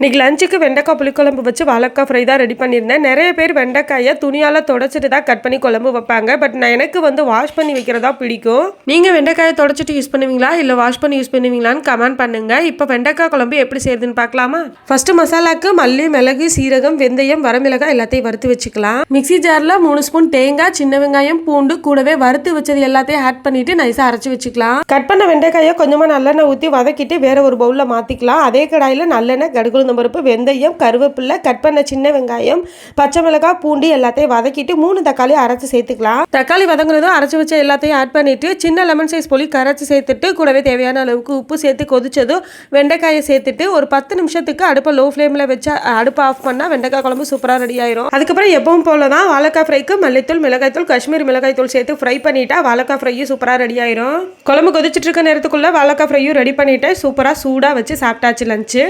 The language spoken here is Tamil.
இன்றைக்கி லஞ்சுக்கு வெண்டைக்காய் புளிக்குழம்பு வச்சு வாழைக்காய் ஃப்ரை தான் ரெடி பண்ணியிருந்தேன். நிறைய பேர் வெண்டைக்காயை துணியால் தொடச்சிட்டு தான் கட் பண்ணி குழம்பு வைப்பாங்க. பட் எனக்கு வாஷ் பண்ணி வைக்கிறதா பிடிக்கும். நீங்கள் வெண்டைக்காயை தொடச்சிட்டு யூஸ் பண்ணுவீங்களா இல்லை வாஷ் பண்ணி யூஸ் பண்ணுவீங்களான்னு கமெண்ட் பண்ணுங்கள். இப்போ வெண்டைக்காய் குழம்பு எப்படி செய்யுதுன்னு பார்க்கலாமா? ஃபஸ்ட்டு மசாலாக்கு மல்லி, மிளகு, சீரகம், வெந்தயம், வரமிளகாய் எல்லாத்தையும் வறுத்து வச்சுக்கலாம். மிக்சி ஜாரில் 3 ஸ்பூன் தேங்காய், சின்ன வெங்காயம், பூண்டு கூடவே வறுத்து வச்சது எல்லாத்தையும் ஆட் பண்ணிட்டு நைஸாக அரைச்சி வச்சுக்கலாம். கட் பண்ண வெண்டைக்காயை கொஞ்சமாக நல்லெண்ணெய் ஊற்றி வதக்கிட்டு வேற ஒரு பவுலில் மாற்றிக்கலாம். அதே கடாயில் நல்லெண்ணெய், கடுகு, பருப்பு, வெந்தயம், கருவேப்பிலை, கட் பண்ண சின்ன வெங்காயம், பச்சை மிளகாய், பூண்டு எல்லாத்தையும் வதக்கிட்டு 3 தக்காளி அரைச்சி சேர்த்துக்கலாம். தக்காளி வதங்குறதும் அரைச்சி வச்ச எல்லாத்தையும் ஆட் பண்ணிட்டு சின்ன லெமன் சைஸ் புளி கரைச்சி சேர்த்துட்டு கூடவே தேவையான அளவுக்கு உப்பு சேர்த்து கொதிச்சதும் வெண்டைக்காயை சேர்த்துட்டு ஒரு 10 நிமிஷத்துக்கு அடுப்பை லோ ஃப்ளேமில் வச்சு அடுப்பை ஆஃப் பண்ணால் வெண்டைக்காய் குழம்பு சூப்பராக ரெடி ஆயிரும். அதுக்கப்புறம் எப்பவும் போல தான் வாழைக்காய் ஃப்ரைக்கு மல்லித்தூள், மிளகாய்த்தூள், காஷ்மீர் மிளகாய்த்தூள் சேர்த்து ஃப்ரை பண்ணிட்டா வாழைக்காய் ஃப்ரையும் சூப்பராக ரெடி ஆயிரும். குழம்பு கொதிச்சிட்டு இருக்க நேரத்துக்குள்ள வாழைக்காய் ஃப்ரையும் ரெடி பண்ணிட்டு சூப்பராக சூடாக வச்சு சாப்பிட்டாச்சு லஞ்சு.